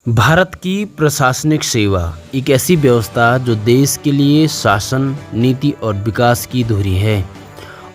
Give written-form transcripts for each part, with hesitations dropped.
भारत की प्रशासनिक सेवा एक ऐसी व्यवस्था जो देश के लिए शासन, नीति और विकास की धुरी है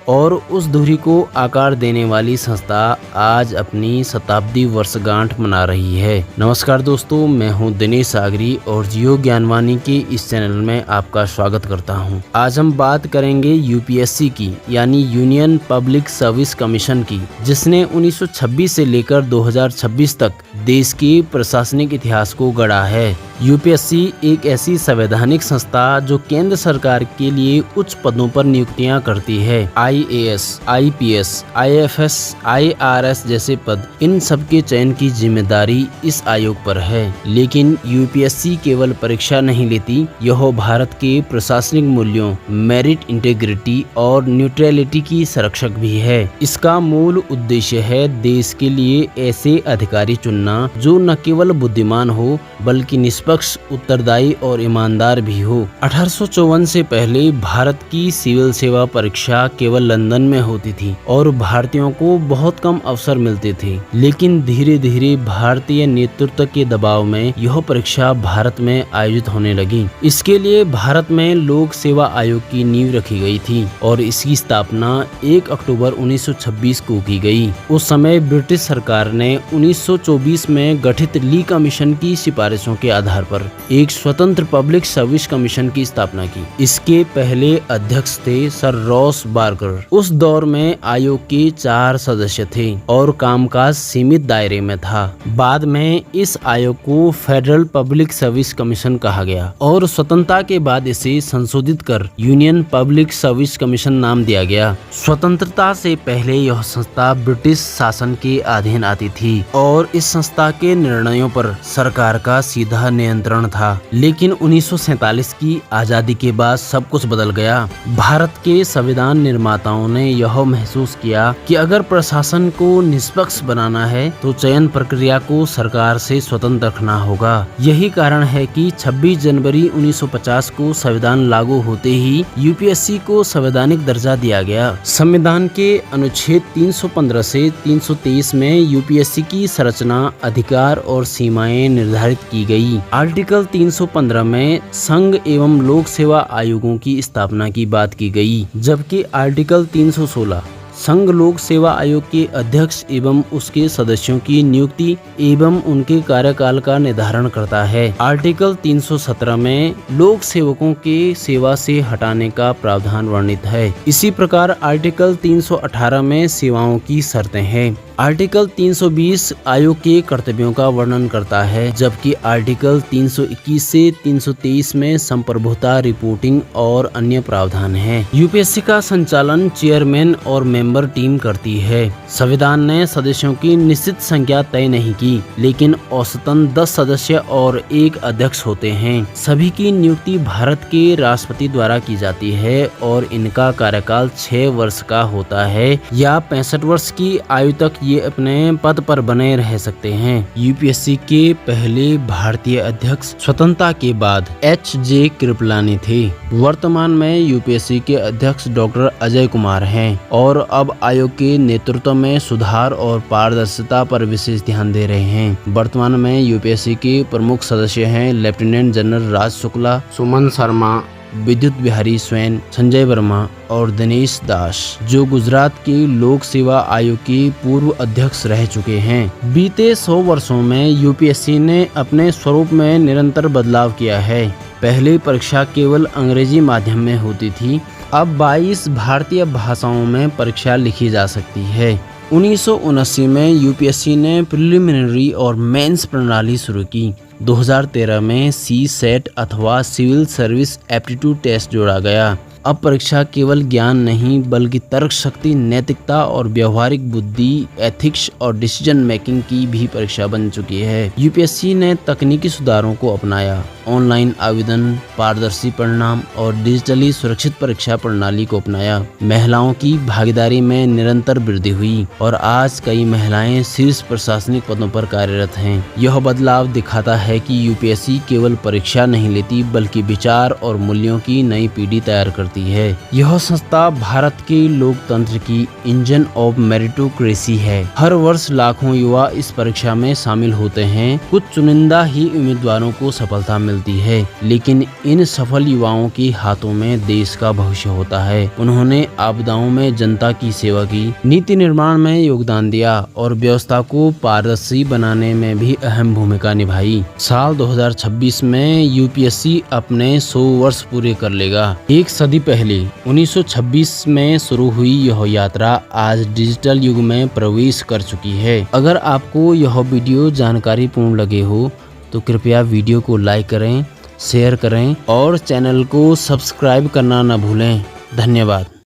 और उस धुरी को आकार देने वाली संस्था आज अपनी शताब्दी वर्षगांठ मना रही है। नमस्कार दोस्तों, मैं हूं दिनेश सागरी और जियो ज्ञानवाणी के इस चैनल में आपका स्वागत करता हूं। आज हम बात करेंगे यूपीएससी की, यानी यूनियन पब्लिक सर्विस कमीशन की, जिसने 1926 से लेकर 2026 तक देश के प्रशासनिक इतिहास को गढ़ा है। यूपीएससी एक ऐसी संवैधानिक संस्था जो केंद्र सरकार के लिए उच्च पदों पर नियुक्तियां करती है। आईएएस, आईपीएस, आईएफएस, आईआरएस जैसे पद, इन सब के चयन की जिम्मेदारी इस आयोग पर है। लेकिन यूपीएससी केवल परीक्षा नहीं लेती, यह भारत के प्रशासनिक मूल्यों, मेरिट, इंटीग्रिटी और न्यूट्रलिटी की संरक्षक भी है। इसका मूल उद्देश्य है देश के लिए ऐसे अधिकारी चुनना जो न केवल बुद्धिमान हो बल्कि निष्पक्ष, उत्तरदायी और ईमानदार भी हो। 1854 से पहले भारत की सिविल सेवा परीक्षा केवल लंदन में होती थी और भारतीयों को बहुत कम अवसर मिलते थे। लेकिन धीरे धीरे भारतीय नेतृत्व के दबाव में यह परीक्षा भारत में आयोजित होने लगी। इसके लिए भारत में लोक सेवा आयोग की नींव रखी गई थी और इसकी स्थापना 1 अक्टूबर 1926 को की गई। उस समय ब्रिटिश सरकार ने 1924 में गठित ली कमीशन की सिफारिशों के आधार पर एक स्वतंत्र पब्लिक सर्विस कमीशन की स्थापना की। इसके पहले अध्यक्ष थे सर रॉस बार्कर। उस दौर में आयोग के 4 सदस्य थे और कामकाज सीमित दायरे में था। बाद में इस आयोग को फेडरल पब्लिक सर्विस कमीशन कहा गया और स्वतंत्रता के बाद इसे संशोधित कर यूनियन पब्लिक सर्विस कमीशन नाम दिया गया। स्वतंत्रता से पहले यह संस्था ब्रिटिश शासन के अधीन आती थी और इस संस्था के निर्णयों पर सरकार का सीधा नियंत्रण था। लेकिन 1947 की आजादी के बाद सब कुछ बदल गया। भारत के संविधान निर्माताओं ने यह महसूस किया कि अगर प्रशासन को निष्पक्ष बनाना है तो चयन प्रक्रिया को सरकार से स्वतंत्र रखना होगा। यही कारण है कि 26 जनवरी 1950 को संविधान लागू होते ही यूपीएससी को संवैधानिक दर्जा दिया गया। संविधान के अनुच्छेद 315 से 323 में यूपीएससी की संरचना, अधिकार और सीमाएं निर्धारित की गई। आर्टिकल 315 में संघ एवं लोक सेवा आयोगों की स्थापना की बात की गई, जबकि आर्टिकल 316 संघ लोक सेवा आयोग के अध्यक्ष एवं उसके सदस्यों की नियुक्ति एवं उनके कार्यकाल का निर्धारण करता है। आर्टिकल 317 में लोक सेवकों के सेवा से हटाने का प्रावधान वर्णित है। इसी प्रकार आर्टिकल 318 में सेवाओं की शर्तें हैं। आर्टिकल 320 आयोग के कर्तव्यों का वर्णन करता है, जबकि आर्टिकल 321 से 323 में संप्रभुता, रिपोर्टिंग और अन्य प्रावधान हैं। यूपीएससी का संचालन चेयरमैन और मेंबर टीम करती है। संविधान ने सदस्यों की निश्चित संख्या तय नहीं की, लेकिन औसतन 10 सदस्य और 1 अध्यक्ष होते हैं। सभी की नियुक्ति भारत के राष्ट्रपति द्वारा की जाती है और इनका कार्यकाल 6 वर्ष का होता है या 65 वर्ष की आयु तक ये अपने पद पर बने रह सकते हैं। यूपीएससी के पहले भारतीय अध्यक्ष स्वतंत्रता के बाद एच.जे. कृपलानी थे। वर्तमान में यूपीएससी के अध्यक्ष डॉक्टर अजय कुमार हैं और अब आयोग के नेतृत्व में सुधार और पारदर्शिता पर विशेष ध्यान दे रहे हैं। वर्तमान में यूपीएससी के प्रमुख सदस्य हैं लेफ्टिनेंट जनरल राज शुक्ला, सुमन शर्मा, विद्युत बिहारी स्वैन, संजय वर्मा और दिनेश दास, जो गुजरात के लोक सेवा आयोग के पूर्व अध्यक्ष रह चुके हैं। बीते 100 वर्षों में यूपीएससी ने अपने स्वरूप में निरंतर बदलाव किया है। पहले परीक्षा केवल अंग्रेजी माध्यम में होती थी, अब 22 भारतीय भाषाओं में परीक्षा लिखी जा सकती है। 1979 में यूपीएससी ने प्रिलिमिनरी और मेंस प्रणाली शुरू की। 2013 में सी-सेट अथवा सिविल सर्विस एप्टीट्यूड टेस्ट जोड़ा गया। अब परीक्षा केवल ज्ञान नहीं बल्कि तर्क शक्ति, नैतिकता और व्यवहारिक बुद्धि, एथिक्स और डिसीजन मेकिंग की भी परीक्षा बन चुकी है। यूपीएससी ने तकनीकी सुधारों को अपनाया। ऑनलाइन आवेदन, पारदर्शी परिणाम और डिजिटली सुरक्षित परीक्षा प्रणाली को अपनाया। महिलाओं की भागीदारी में निरंतर वृद्धि हुई और आज कई महिलाएं शीर्ष प्रशासनिक पदों पर कार्यरत हैं। यह बदलाव दिखाता है कि यूपीएससी केवल परीक्षा नहीं लेती बल्कि विचार और मूल्यों की नई पीढ़ी तैयार करती करती है। यह संस्था भारत के लोकतंत्र की इंजन ऑफ मेरिटोक्रेसी है। हर वर्ष लाखों युवा इस परीक्षा में शामिल होते हैं। कुछ चुनिंदा ही उम्मीदवारों को सफलता मिलती है, लेकिन इन सफल युवाओं के हाथों में देश का भविष्य होता है। उन्होंने आपदाओं में जनता की सेवा की, नीति निर्माण में योगदान दिया और व्यवस्था को पारदर्शी बनाने में भी अहम भूमिका निभाई। साल 2026 में यूपीएससी अपने 100 वर्ष पूरे कर लेगा। एक सदी पहले 1926 में शुरू हुई यह यात्रा आज डिजिटल युग में प्रवेश कर चुकी है। अगर आपको यह वीडियो जानकारीपूर्ण लगे हो तो कृपया वीडियो को लाइक करें, शेयर करें और चैनल को सब्सक्राइब करना न भूलें। धन्यवाद।